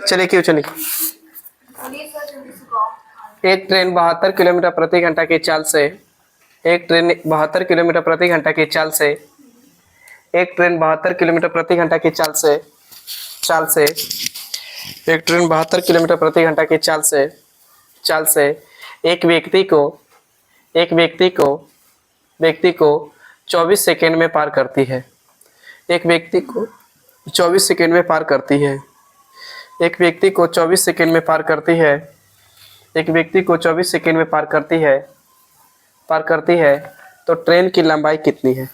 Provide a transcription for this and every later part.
चलिए क्यों चलिए। एक ट्रेन 72 किलोमीटर प्रति घंटा की चाल से एक ट्रेन 72 किलोमीटर प्रति घंटा की चाल से एक ट्रेन 72 किलोमीटर प्रति घंटा की चाल से एक ट्रेन 72 किलोमीटर प्रति घंटा की चाल से एक व्यक्ति को 24 सेकेंड में पार करती है। एक व्यक्ति को 24 सेकेंड में पार करती है। एक व्यक्ति को 24 सेकेंड में पार करती है। एक व्यक्ति को 24 सेकेंड में पार करती है तो ट्रेन की लंबाई कितनी है?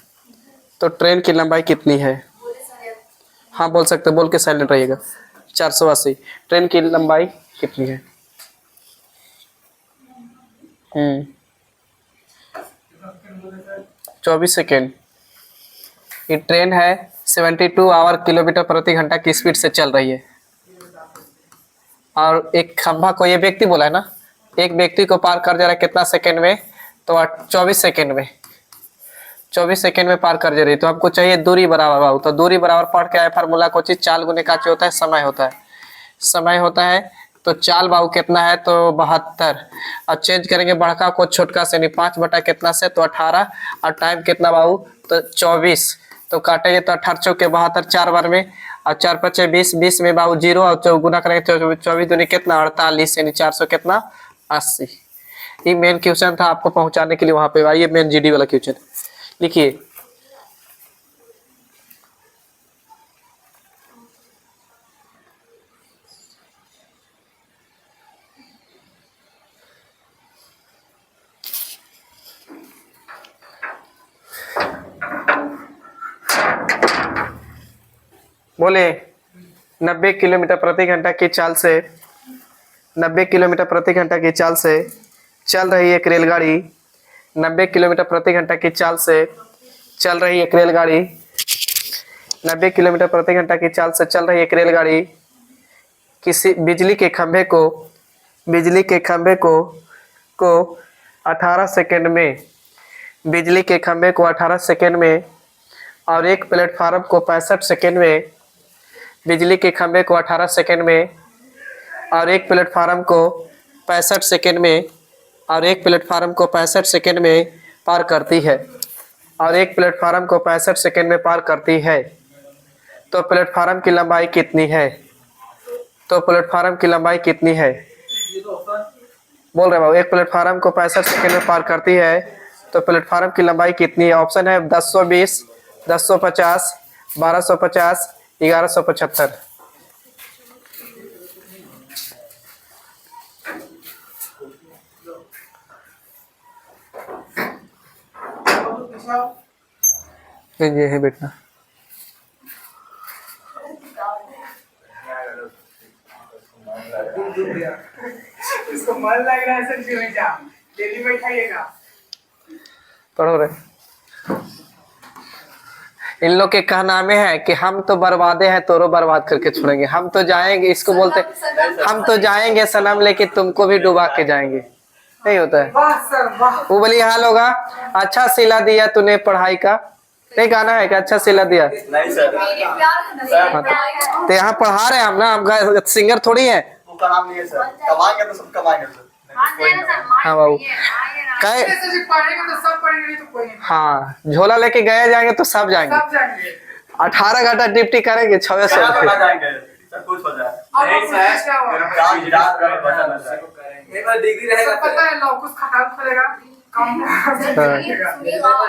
तो ट्रेन की लंबाई कितनी है? हाँ बोल सकते, बोल के साइलेंट रहिएगा। 480। ट्रेन की लंबाई कितनी है? 24 सेकेंड। ये ट्रेन है 72 आवर किलोमीटर प्रति घंटा की स्पीड से चल रही है और एक खंभा को, ये व्यक्ति बोला है ना, एक व्यक्ति को पार कर जा रहा है कितना सेकेंड में? तो 24 सेकेंड में। 24 सेकेंड में पार कर जा रही है। तो हमको चाहिए दूरी बराबर बाबू। तो दूरी बराबर पढ़ के आए फार्मूला को चीज चाल गुने का होता है, समय होता है। तो चाल बाबू कितना है? तो 72 और चेंज करेंगे बड़का को छोटका से, नहीं 5 बटा कितना से? तो 18 और टाइम कितना बाबू? तो 24। तो काटेंगे तो 18 चौके 72 4 बार में और 4 5 20 20 में बाबू 0 और गुना करेंगे 24 दूनी कितना? 48 यानी 400 कितना? 80। ये मेन क्वेश्चन था आपको पहुंचाने के लिए वहां पे। आइए मेन जीडी वाला क्वेश्चन लिखिए। बोले 90 किलोमीटर प्रति घंटा की चाल से 90 किलोमीटर प्रति घंटा की चाल से चल रही एक रेलगाड़ी 90 किलोमीटर प्रति घंटा की चाल से चल रही एक रेलगाड़ी 90 किलोमीटर प्रति घंटा की चाल से चल रही एक रेलगाड़ी किसी बिजली के खंभे को 18 सेकेंड में बिजली के खंभे को 18 सेकेंड में और एक प्लेटफार्म को 65 सेकेंड में बिजली के खंभे को 18 सेकेंड में और एक प्लेटफार्म को 65 सेकेंड में और एक प्लेटफार्म को 65 सेकेंड में पार करती है और एक प्लेटफार्म को 65 सेकेंड में पार करती है तो प्लेटफार्म की लंबाई कितनी है? तो प्लेटफार्म की लंबाई कितनी है? बोल रहे बाबू, एक प्लेटफार्म को 65 सेकेंड में पार करती है तो प्लेटफार्म की लंबाई कितनी है? ऑप्शन है 1020, 1050, 1250, 1175। ये है बेटा। इसको मन लग रहा है सर, डेली बैठाइएगा। पढ़ो रहे। इन लोग के कहना में है कि हम तो बर्बादे हैं, तोरो बर्बाद करके छोड़ेंगे। हम तो जाएंगे, इसको बोलते हम तो जाएंगे सनम लेके तुमको भी डुबा के जाएंगे। नहीं होता है। वाह सर वाह। वो बोली हाल होगा, अच्छा सिला दिया तूने पढ़ाई का। नहीं गाना है कि अच्छा सिला दिया? नहीं सर। तो यहाँ पढ़ा रहे हम ना, हम सिंगर थोड़ी है। उनका नाम नहीं है सर। कमाएंगे तो सब कमाएंगे सर। हाँ बाबू कहे, हाँ झोला लेके गए जाएंगे तो सब जाएंगे। 18 घंटा ड्यूटी करेंगे 6 सौ जाएंगे सब कुछ हो जाए। नहीं सर, एक बार डिग्री रहेगा पता है लोग कुछ खटाल खोलेगा कम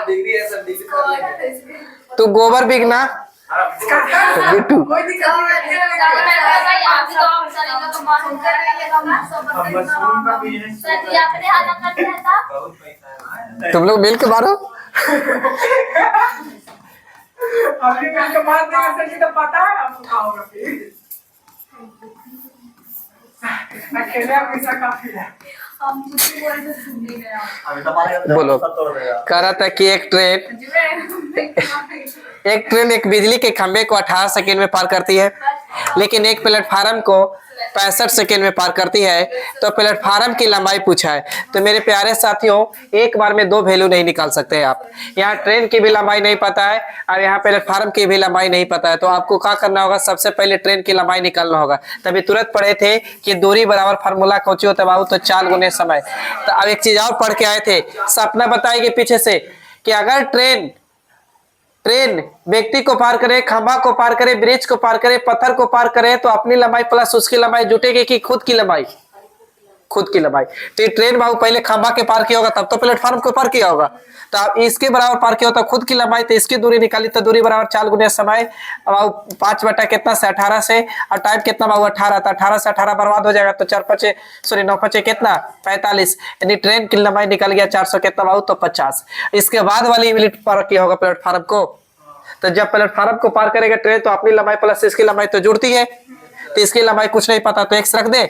डिग्री है सर। डिग्री तू गोबर बिकना बिट्टू। तुम लोग मिल के मारो। पता है आपको होगा अकेले पैसा काफी है। बोलो। कह रहा था कि एक ट्रेन एक बिजली के खंभे को 18 सेकेंड में पार करती है, लेकिन एक प्लेटफार्म को 65 सेकेंड में पार करती है। तो प्लेटफार्म की लंबाई पूछा है। तो मेरे प्यारे साथियों, एक बार में दो वैल्यू नहीं निकाल सकते हैं आप। यहाँ ट्रेन की भी लंबाई नहीं पता है और यहाँ प्लेटफार्म की भी लंबाई नहीं पता है। तो आपको क्या करना होगा, सबसे पहले ट्रेन की लंबाई निकालना होगा। तभी तुरंत पढ़े थे कि दूरी बराबर फार्मूला कौची होता है बाबू, तो 4 गुने समय। तो अब एक चीज और पढ़ के आए थे, सपना बताएगी पीछे से कि अगर ट्रेन व्यक्ति को पार करे, खंभा को पार करे, ब्रिज को पार करे, पत्थर को पार करे, तो अपनी लंबाई प्लस उसकी लंबाई जुटेगी कि खुद की लंबाई? खुद की लंबाई। तो ट्रेन बाबू पहले खंभा के पार किया होगा, तब तो प्लेटफॉर्म को पार किया होगा। तो आप इसके बराबर पार किया होता खुद की लंबाई, तो इसकी दूरी निकाली, तो दूरी बराबर 4 गुने समय। अब 5 बटा कितना से 18 से, और टाइम कितना बाबू 18, तो 18 से 18 बर्बाद हो जाएगा। तो 9 5 कितना 45, यानी ट्रेन की लंबाई निकल गया 400 कितना बाबू, तो 50। इसके बाद वाली यूनिट पार किया होगा प्लेटफॉर्म को। तो जब प्लेटफॉर्म को पार करेगा ट्रेन, तो अपनी लंबाई प्लस इसकी लंबाई तो जुड़ती है। तो इसकी लंबाई कुछ नहीं पता, तो x रख दे।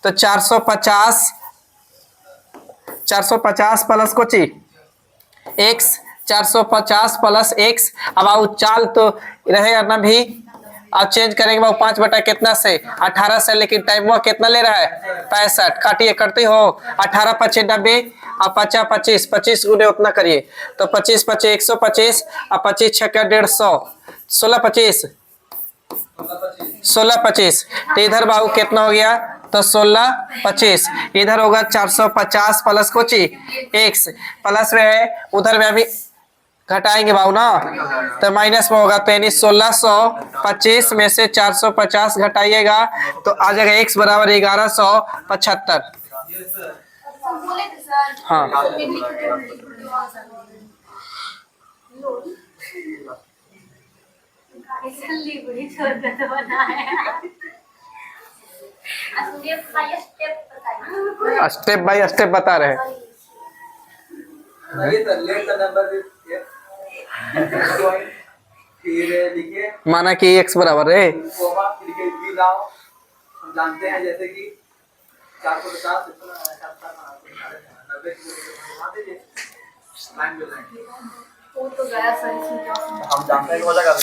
तो 450 plus Kochi x, 450 plus x। अब आओ चाल तो रहेगा ना भी, अब चेंज करेंगे बाबू 5 बटा कितना से 18 से, लेकिन टाइम वो कितना ले रहा है 65। काटिए, करते हो 18 5 90, अब 50 25 25 गुने उतना करिए। तो 25 25 125, अब 25 6 150, 16 25 16 25। तो इधर बाबू कितना हो गया, तो 16 25। इधर होगा 450 प्लस कोची x, प्लस में है, उधर में अभी घटाएंगे बाबू ना, तो माइनस में होगा। तो यानी 1625 में से 450 घटाइएगा, तो आ जाएगा x बराबर 1175। हाँ स्टेप बाय स्टेप बता रहे हैं। माना कि x बराबर है, जानते हैं जैसे कि 450 हम जानते हैं कि हो जाएगा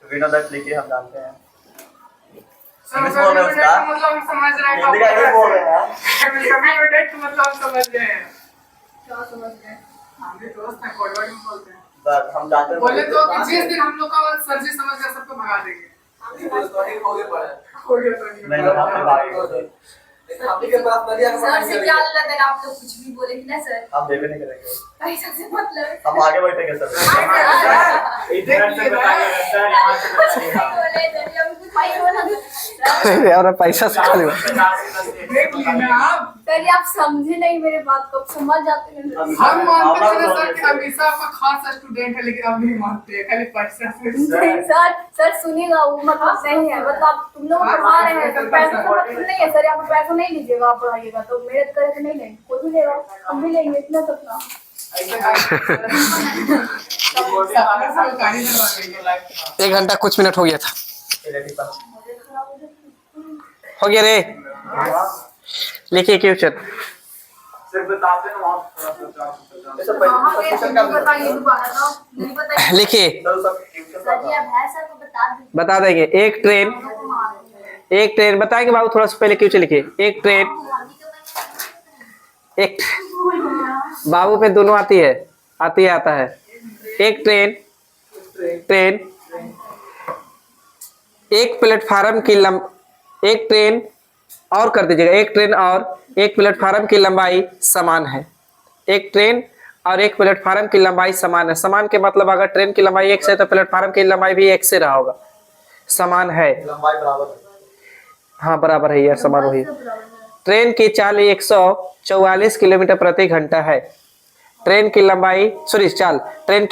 विनोद लिखिए, हम जानते हैं। मतलब समझ रहे हैं, मतलब समझ गए हैं। क्या समझ गए? हमें दोस्त हैं, कोडवर्ड में बोलते हैं। हम जानते हैं, बोले तो कि जिस दिन हम लोग का सर जी समझ गए सबको भगा देंगे। आपके पास बढ़िया सर से क्या लगा, आप लोग कुछ भी बोले ना सर, हम देवे नहीं करेंगे, पैसा से मतलब हम आगे बैठेंगे सर। और पैसा से खाली देख लेना आप, पहले आप समझे नहीं मेरे बात को, समझ जाते हैं। हम मानते थे सर कि हमेशा आपका खास स्टूडेंट है, लेकिन अब नहीं मानते हैं, खाली पैसा से। सर सुनिएगा, वो मतलब नहीं है, मतलब तुम लोग पढ़ा रहे हैं तो पैसा का मतलब नहीं है सर। यहाँ पर पैसा नहीं लीजिएगा, आप पढ़ाइएगा तो मेहनत करे तो नहीं लेंगे, कोई भी लेगा, हम भी लेंगे, इतना सपना। 1 घंटा कुछ मिनट हो गया था, हो गया रे। लिखिए क्वेश्चन, सिर्फ बताते हैं वहाँ बताइए दोबारा तो नहीं बताइए लिखिए सर जी, आप है सर को बता दीजिए। बता देंगे। एक ट्रेन बताएंगे बाबू, थोड़ा सा पहले क्वेश्चन लिखिए। एक बाबू पे दोनों आता है। एक ट्रेन एक प्लेटफार्म की एक ट्रेन और कर दीजिएगा, एक ट्रेन और एक प्लेटफार्म की लंबाई समान है। एक ट्रेन और एक प्लेटफार्म की लंबाई समान है। समान के मतलब अगर ट्रेन की लंबाई x है तो प्लेटफार्म की लंबाई भी x से रहा होगा, समान है। लंबाई बराबर है। हाँ बराबर है यार, समान वही। ट्रेन की चाल 144 किलोमीटर प्रति घंटा है। ट्रेन की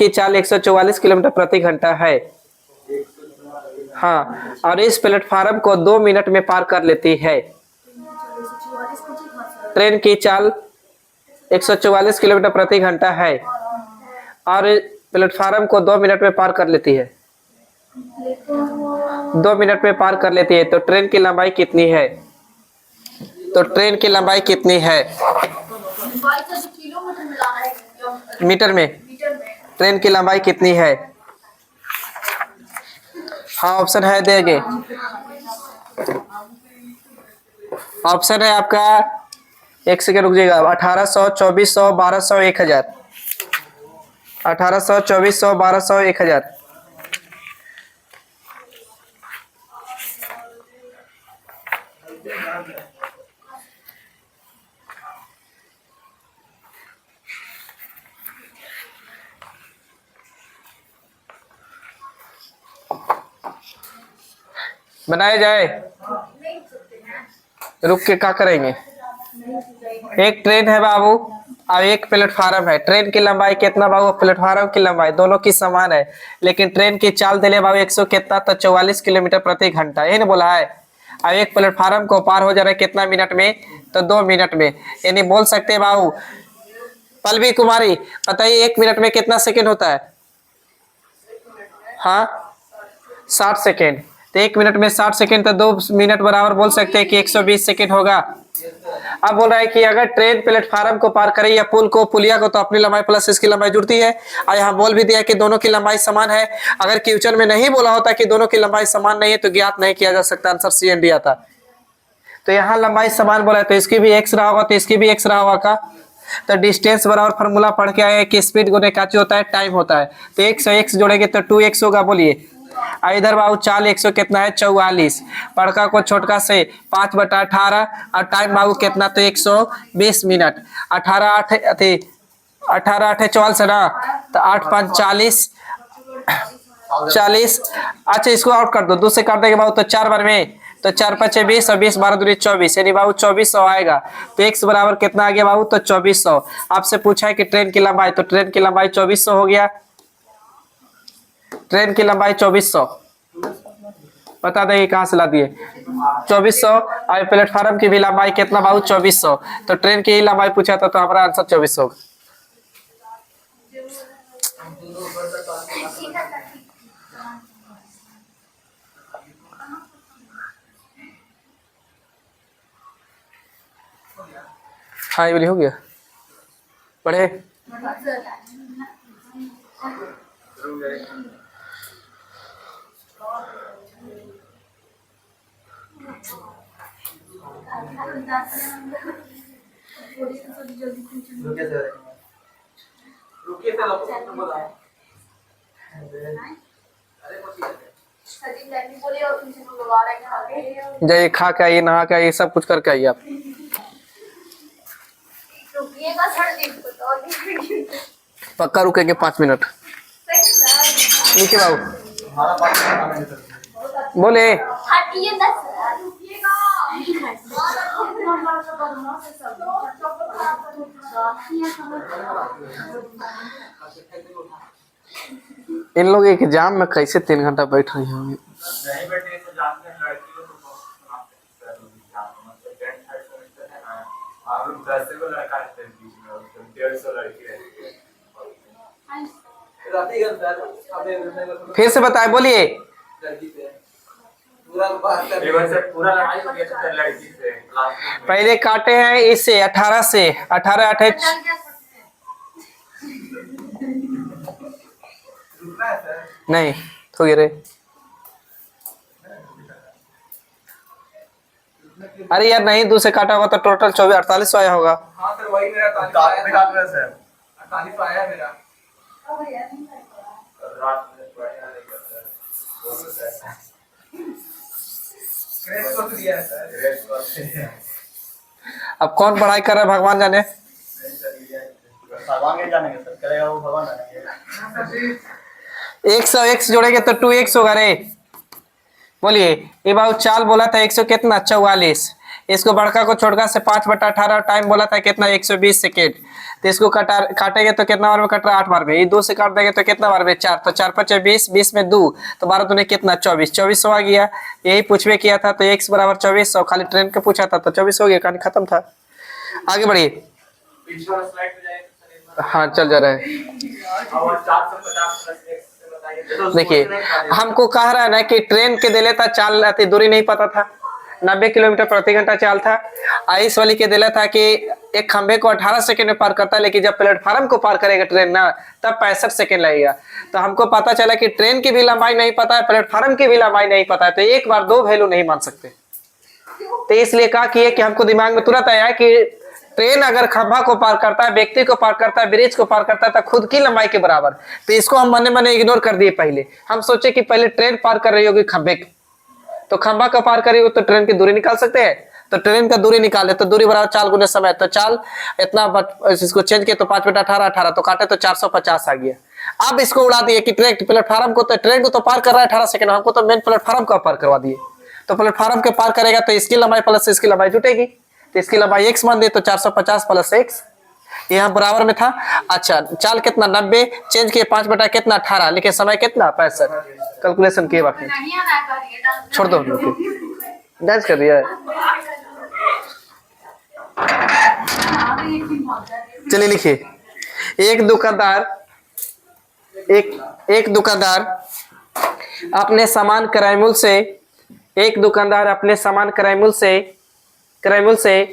चाल 144 किलोमीटर प्रति घंटा है। हाँ, और इस प्लेटफार्म को 2 मिनट में पार कर लेती है। ट्रेन की चाल 144 किलोमीटर प्रति घंटा है और प्लेटफार्म को 2 मिनट में पार कर लेती है। 2 मिनट में पार कर लेती है। तो ट्रेन की लंबाई कितनी है? मीटर में ट्रेन की लंबाई कितनी है? हाँ ऑप्शन है, देंगे। ऑप्शन है आपका, एक सेकेंड रुक जाइएगा, 1800, 2400, 1200, 1000। 1800, 2400, 1200, 1000। बनाया जाए? रुक के क्या करेंगे? एक ट्रेन है बाबू और एक प्लेटफार्म है। ट्रेन की लंबाई कितना बाबू, प्लेटफार्म की लंबाई दोनों की समान है, लेकिन ट्रेन की चाल दिले बाबू 100 कितना, तो 44 किलोमीटर प्रति घंटा, यही ना बोला है। और एक प्लेटफार्म को पार हो जा रहा है कितना मिनट में, तो 2 मिनट में। यानी बोल सकते हैं बाबू, पल्लवी कुमारी बताइए 1 मिनट में कितना सेकेंड होता है? हाँ 60 सेकेंड। तो 1 मिनट में 60 सेकेंड, तो 2 मिनट बराबर बोल सकते हैं कि 120 सेकेंड होगा। अब बोल रहा है कि अगर ट्रेन प्लेटफार्म को पार करे या पुल को, पुलिया को, तो अपनी लंबाई प्लस इसकी लंबाई जुड़ती है। और यहाँ बोल भी दिया कि दोनों की लंबाई समान है। अगर क्वेश्चन में नहीं बोला होता कि दोनों की लंबाई समान नहीं है तो ज्ञात नहीं किया जा सकता, आंसर सी एंड डी आता। तो यहाँ लंबाई समान बोला है तो इसकी भी एक्स रहा होगा, तो इसकी भी एक्स रहा होगा का। तो डिस्टेंस बराबर फॉर्मूला पढ़ के आए कि स्पीड गुने क्या होता है, टाइम होता है। तो 1 से x जोड़ेंगे तो 2x होगा। बोलिए इधर बाबू चाल 100 कितना है, 44। बड़का को छोटका से 5/18 और टाइम बाबू कितना, तो 120 मिनट। 18 8 44 है ना, तो 8 5 40। अच्छा इसको आउट कर दो, 2 से काट देंगे बाबू तो 4 बार में, तो 4 5 20 और 20 12 दूनी 24, यानी बाबू 2400 आएगा। तो x बराबर कितना आ गया बाबू, तो 2400। आपसे पूछा है कि ट्रेन की लंबाई, तो ट्रेन की लंबाई 2400 हो गया। ट्रेन की लंबाई 2400 बता देंगे कहाँ से ला दिए, 2400। और प्लेटफार्म की भी लंबाई कितना बाबू, 2400। तो ट्रेन की ही लंबाई पूछा था, तो हमारा आंसर 2400। हाँ ये बोली हो गया, पढ़े। रुकिए सर, आपको बताओ। जाइए खा के आइए, नहा के आइए, सब कुछ करके आइए आप। पक्का रुकेंगे 5 मिनट। नीचे बाबू हमारा बात करना है सर। बोले इन लोग एग्जाम में कैसे 3 घंटा बैठ रहे हैं। नहीं बैठे तो जानते हैं लड़कियों को सर सेकंड थर्ड सेमेस्टर है ना, और 10 को लड़का रहते हैं बीच में, 150 लड़की रहती है। राती का सर अबे फिर से बताए, बोलिए। लड़की से पूरा बात कर, एक बार से पूरा लड़ाई हो गया था लड़की से क्लास में। पहले काटे हैं इससे 18 से, 18 28 रुकना है सर। नहीं हो गया रे। अरे यार नहीं, 2 से काटा होगा तो टोटल 24 48 आया होगा। हाँ सर वही मेरा 48 आया सर, 48 आया मेरा। रात में पढ़ाया नहीं करता सर, ग्रेस को दिया है सर, ग्रेस को। अब कौन पढ़ाई कर रहा है भगवान जाने। भगवान के जानेंगे सर, करेगा वो भगवान जानेंगे। 100 x जोड़ेंगे तो 2x होगा रे। बोलिए ये बाबू चाल बोला था 100 कितना, 44। इसको बड़का को छोटका से 5/18 टाइम बोला था कितना, 120 सेकेंड। तो इसको काटेंगे तो कितना बार में कट रहा है, 8 बार में। ये 2 से काट देंगे तो कितना बार में, 4। तो 4 5 20, 20 में 2 तो 12 दूने कितना, 24। 2400 आ गया। यही पूछवे किया था, तो x बराबर 2400, खाली ट्रेन का पूछा था तो 24 हो गया, कहानी खत्म था। आगे बढ़िए। पीछे वाला स्लाइड पे जाए सर। हाँ चल जा रहा है। और 450 प्लस x से बताइए। देखिए हमको कह रहा है ना कि ट्रेन के दिले था चाल रहती, दूरी नहीं पता था, 90 किलोमीटर प्रति घंटा चाल था। आइस वाली के दिला था कि एक खंबे को 18 सेकंड में पार करता है, लेकिन जब प्लेटफार्म को पार करेगा ट्रेन ना, तब 65 सेकंड लगेगा। तो हमको पता चला कि ट्रेन की भी लंबाई नहीं पता है, प्लेटफार्म की भी लंबाई नहीं पता है, तो एक बार 2 वैल्यू नहीं मान सकते। तो इसलिए क्या किए कि हमको दिमाग में तुरंत आया कि ट्रेन अगर खंभा को पार करता है, व्यक्ति को पार करता है, ब्रिज को पार करता है तो खुद की लंबाई के बराबर। तो इसको हम मने मने इग्नोर कर दिए। पहले हम सोचे कि पहले ट्रेन पार कर रही होगी खंभे को, तो खंभा का पार करी हो तो ट्रेन की दूरी निकाल सकते हैं। तो ट्रेन का दूरी निकाले तो दूरी बराबर 4 गुने समय, तो चाल इतना इसको चेंज किया तो 5 बटा 18 18 तो काटे तो 450 आ गया। अब इसको उड़ा दिए कि ट्रेन प्लेटफार्म को, तो ट्रेन को तो पार कर रहा है 18 सेकंड, हमको तो मेन प्लेटफार्म को पार करवा दिए। तो प्लेटफार्म के पार करेगा तो इसकी लंबाई प्लस इसकी लंबाई जुटेगी, तो इसकी लंबाई x मान दे तो 450 प्लस x यहाँ बराबर में था। अच्छा चाल कितना 90 चेंज किए 5 बटा कितना 18, लेकिन समय कितना 65। कैलकुलेशन किए बाकी नहीं आना करिए, छोड़ दो, डांस कर रही है। चलिए लिखिए, एक दुकानदार अपने सामान क्रय मूल्य से, एक दुकानदार अपने सामान क्रय मूल्य से 30%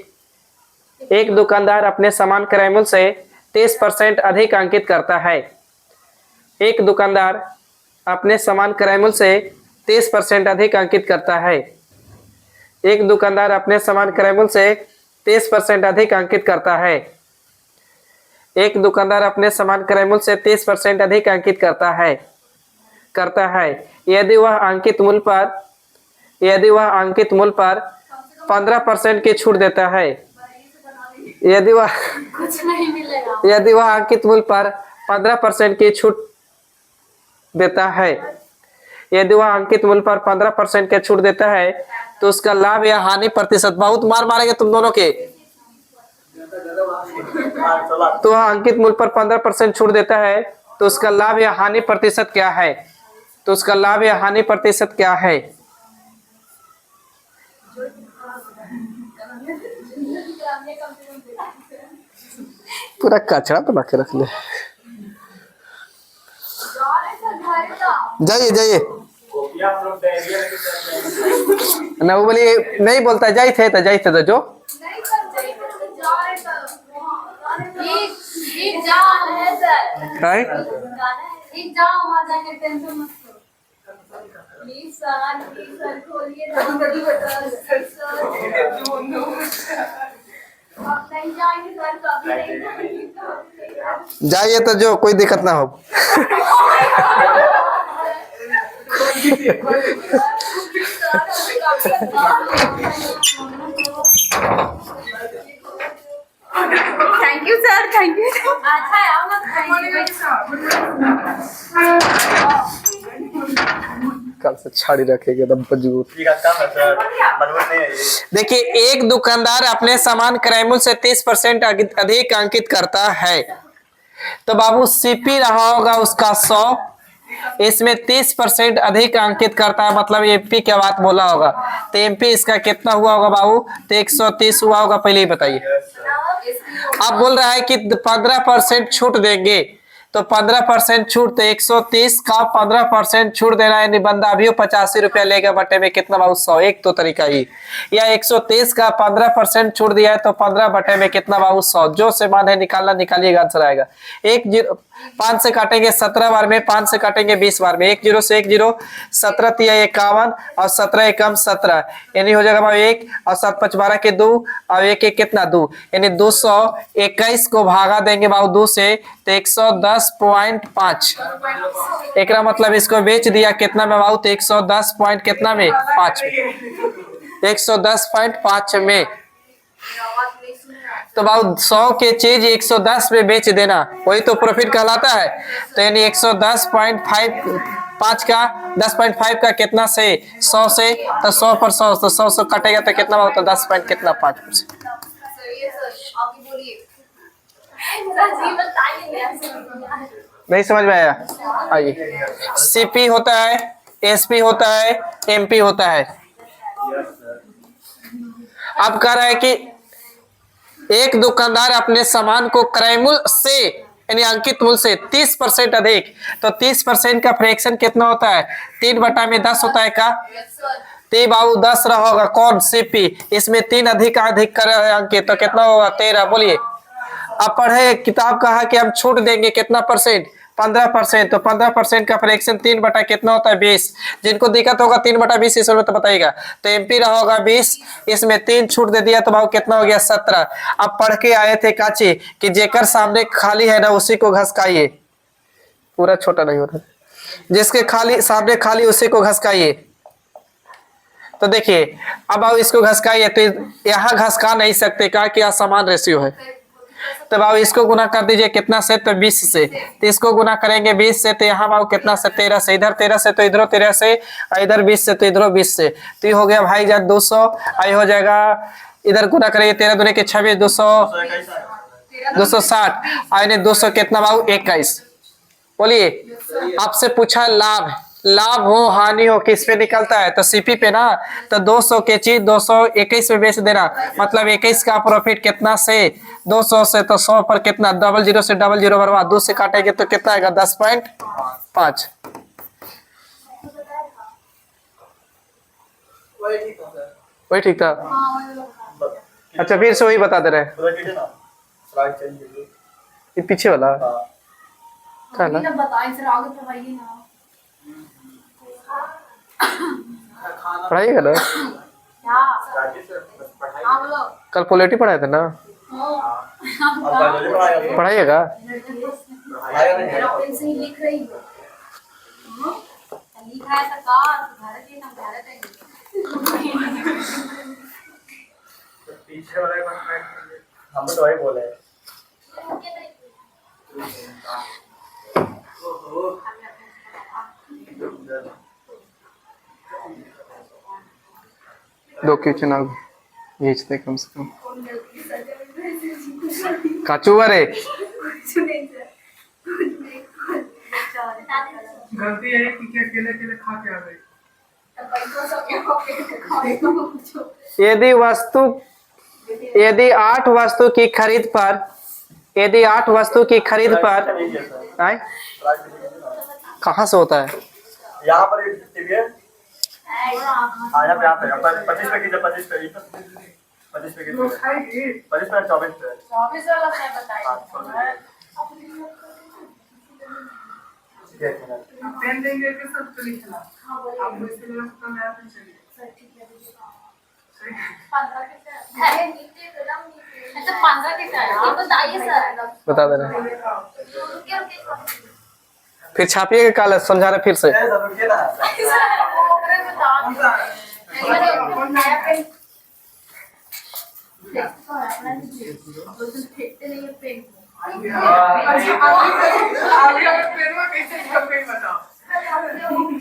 अधिक अंकित करता है। एक दुकानदार अपने सामान क्रय मूल्य से 30% अधिक अंकित करता है। एक दुकानदार अपने सामान क्रय मूल्य से 30% अधिक अंकित करता है। एक दुकानदार अपने सामान क्रय मूल्य से 30% अधिक अंकित करता है यदि वह अंकित मूल्य पर 15% की छूट देता है। यदि वह कुछ नहीं मिलेगा। यदि वह अंकित मूल्य पर 15% की छूट देता है, यदि वह अंकित मूल्य पर 15% की छूट देता है तो उसका लाभ या हानि प्रतिशत, बहुत मार मारेंगे तुम दोनों के। तो वह अंकित मूल्य पर 15% छूट देता है तो उसका लाभ या हानि प्रतिशत क्या है? तो उसका लाभ या हानि प्रतिशत क्या है? पूरा कचरा तो बाकी रख ले। जाइए जाइए ना, वो बोलिए नहीं बोलता, जाई थे तो जो प्लीज सर खोलिए ना। आप नहीं जाएंगे सर, कभी नहीं जाएंगे। जाइए तो जो, कोई दिक्कत ना हो। Thank you sir, thank you. अच्छा है, आओ ना। कल से छाड़ी रखेगा दम मजबूत। देखिए, एक दुकानदार अपने सामान क्रय मूल्य से 30% अधिक अंकित करता है। तो बाबू सीपी रहा होगा उसका 100, इसमें 30% अधिक अंकित करता है, मतलब एमपी क्या बात बोला होगा। तो एमपी इसका कितना हुआ होगा बाबू? तो 130 हुआ होगा। पहले ही बताइए। अब बोल रहा है कि 15% छूट देंगे, तो 15% छूट, तो 130 का 15% छूट देना है, यानी बंदा अभी 85 रुपया लेगा, बटे में कितना बाबू? 100। एक तो तरीका ही, या 130 का 15% छूट दिया है तो 15 बटे में कितना बाबू? 100। जो से मान है निकालना, निकालिएगा, आंसर आएगा। 5 से काटेंगे 17 बार में, 5 से काटेंगे 20 बार में, 1 0 से 1 0, 17 3 51 और 17 एकम 17, यानी हो जाएगा बाबू 1 और 7 5 12 के 2 और 1 1 कितना? 2, यानी 221 को भागा देंगे बाबू 2 से, तो 110.5। एक मतलब इसको बेच दिया कितना में बाबू? तो 110 पॉइंट कितना में? 5 में, 110.5 में। तो बाबू 100 के चीज 110 में बेच देना, वही तो प्रॉफिट कहलाता है। तो यानी 110.5 का 10.5 का कितना से? 100 से, तो 100 पर 100, तो 100 से कटेगा तो कितना होता? 10 पॉइंट कितना? 5%। नहीं समझ में आया? आइए, सीपी होता है, एसपी होता है, एमपी होता है। अब कह रहा है कि एक दुकानदार अपने सामान को क्रय मूल्य से, यानी अंकित मूल्य से 30% अधिक, तो 30% का फ्रैक्शन कितना होता है? 3 बटा में 10 होता है का? तो बाबू 10 रहा होगा, कौन? सीपी। इसमें 3 अधिक कर अंकित, तो कितना होगा? 13। बोलिए। अब पढ़े किताब कहा कि हम छूट देंगे कितना परसेंट? 15%, तो 15% का फ्रैक्शन 3 बटा कितना होता है 20। जिनको दिक्कत होगा 3 बटा 20 इसमें तो बताइएगा। तो एमपी रहा होगा 20, इसमें 3 छूट दे दिया तो भाव कितना हो गया 17। अब पढ़ के आए थे काची कि जेकर सामने खाली है ना उसी को घसकाइए, पूरा छोटा नहीं हो रहा, जिसके खाली सामने खाली उसी को घसकाइए। तो देखिए अब आप इसको घसकाइए तो यहाँ घसका नहीं सकते, क्या कि असमान रेशियो है। तब आप इसको गुना कर दीजिए कितना से, तो 20 से। तो इसको गुना करेंगे 20 से, तो यहाँ भाव कितना से 13 से, इधर 13 से तो इधर 13 से, इधर 20 से तो इधर 20 से। तो ये हो गया भाई जान 200, आई हो जाएगा इधर गुना करेंगे 13 दूनी के 26, 260, आने 200 कितना भाव 21। बोलिए आपसे पूछा लाभ, लाभ हो हानि हो किस पे निकलता है, तो सीपी पे ना। तो 200 के चीज 221 में बेच देना, मतलब 21 का प्रॉफिट कितना से 200 से, तो 100 पर कितना, 00 से 00 बर्बाद, 2 से काटेंगे तो कितना आएगा 10.5। वही ठीक था। अच्छा फिर से वही बता दे रहे हैं, ये पीछे वाला क्या ना बताइए सर, आगे पढ़ाइए ना। पढ़ाइएगा ना, क्या? हाँ बोलो। कल पॉलिटी पढ़ाए थे ना, पढ़ाइएगा। मेरा पेन से ही लिख रही हूँ। लिखा है सरकार भारत है ना, भारत है। पीछे वाले हम तो वही बोले। दो क्वेश्चन आप भेजते कम से कम। काचू रे गलती है कि अकेले अकेले खा के आ गई। यदि 8 वस्तु की खरीद पर, यदि 8 वस्तु की खरीद पर आए कहाँ से होता है, यहाँ पर टीवी है, यहाँ पे 25 पे कीजिए, 25 पे 24 पे। 24 वाला है बताइए। पेन देंगे कि सब तो लिखना। आपको इसके लिए तो नया पेन चाहिए। 15 कितना है? अच्छा 15 कितना है? ये बताइए सर। बता दे रहे हैं। फिर छापिएगा कल, समझा रहे फिर से।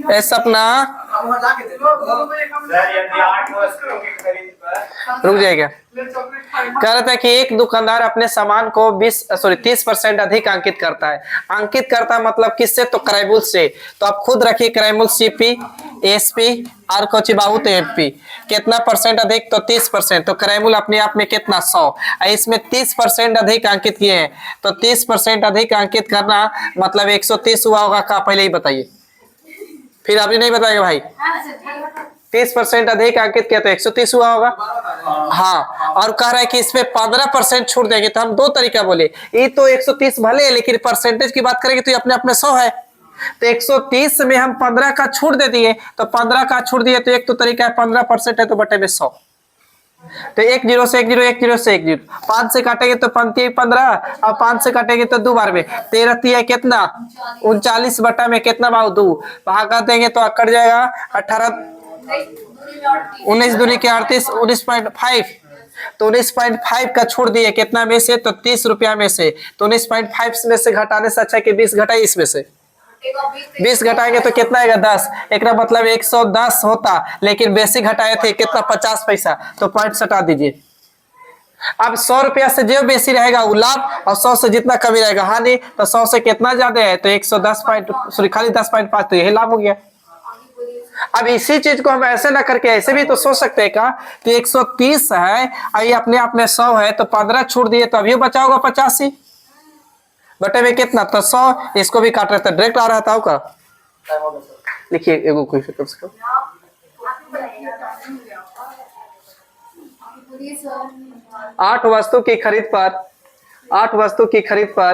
ए सपना रुक जाएगा। कह रहा था कि एक दुकानदार अपने सामान को 30% अधिक अंकित करता है। अंकित करता है मतलब किससे, तो क्रयमूल्य से। तो आप खुद रखिए क्रयमूल्य सीपी, एसपी और कोची बाहु तो एफपी। कितना परसेंट अधिक, तो 30%। तो क्रयमूल्य अपने आप में कितना 100, इसमें 30% अधिक अंकित किए हैं। तो 30% अधिक अंकित करना मतलब 130 हुआ होगा का, पहले ही बताइए, फिर आपने नहीं बताएगा भाई। 30% अधिक अंकित किया तो 130 हुआ होगा। हाँ, और कह रहा है कि इसमें 15% छूट देंगे। तो हम दो तरीका बोले, ये तो 130 भले है लेकिन परसेंटेज की बात करेंगे तो ये अपने अपने 100 है। तो 130 में हम 15 का छूट दे दिए, तो 15 का छूट दिए तो एक तो तरीका है 15% है तो बटे में 100। तो 1 0 से 1 0, 1 0 से 1 0, 5 से काटेंगे तो 15, और 5 से काटेंगे तो 2 बार में 13 तिया कितना 39 बटा में कितना भाव 2, वहां कर देंगे तो कट जाएगा 18, 19 दूनी के 38, 19.5। तो 19.5 का छोड़ दिए कितना में से, तो 30 रुपया में से। तो 19.5 में से घटाने से अच्छा कि 20 घटाइए इसमें से। 20 घटाएंगे तो कितना आएगा 10। एक मतलब 110 होता, लेकिन बेसिक घटाए थे कितना 50 पैसा, तो पॉइंट सटा दीजिए। अब 100 रुपया से जो बेसी रहेगा वो लाभ, और 100 से जितना कमी रहेगा हानि। तो 100 से कितना ज्यादा है, तो 110 पॉइंट, सॉरी खाली 10.5, तो यही लाभ हो गया। अब इसी चीज को हम ऐसे ना करके ऐसे भी तो सोच सकते हैं का कि 130 है और ये अपने आप में 100 है, तो 15 छूट दिए तो अभी बचा होगा 85 बटे में कितना, तो 100। इसको भी काट रहे थे, डायरेक्ट आ रहा था का। लिखिए एगो कोई कम से कम। 8 वस्तु की खरीद पर, 8 वस्तु की खरीद पर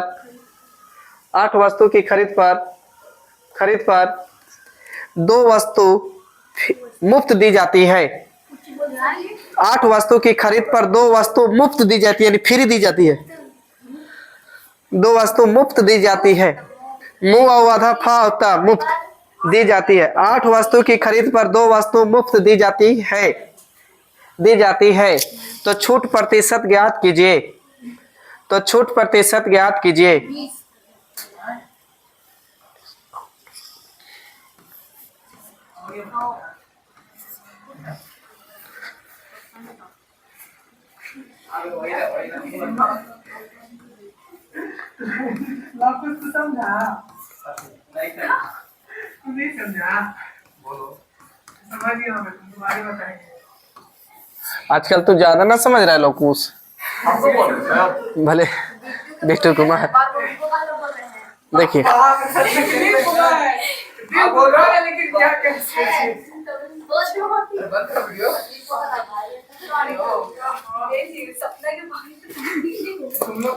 8 वस्तु की खरीद पर 2 वस्तु मुफ्त दी जाती है। 8 वस्तु की खरीद पर 2 वस्तु मुफ्त दी जाती है, यानी फ्री दी जाती है। 2 वस्तु मुफ्त दी जाती है। मुंह और आधा फा होता मुफ्त दी जाती है। 8 वस्तु की खरीद पर 2 वस्तु मुफ्त दी जाती है। तो छूट प्रतिशत ज्ञात कीजिए। तो छूट प्रतिशत ज्ञात कीजिए। वापस तो समझा नहीं समझा बोलो। समझ गया मैं तुम्हारी बताएंगे। आजकल तो ज्यादा ना समझ रहा है लोग कुछ। हमको बोल रहे हैं भले बिट्टू कुमार देखिए आप बोल रहा है लेकिन क्या कैसे बंद कर वीडियो। सपना के बारे में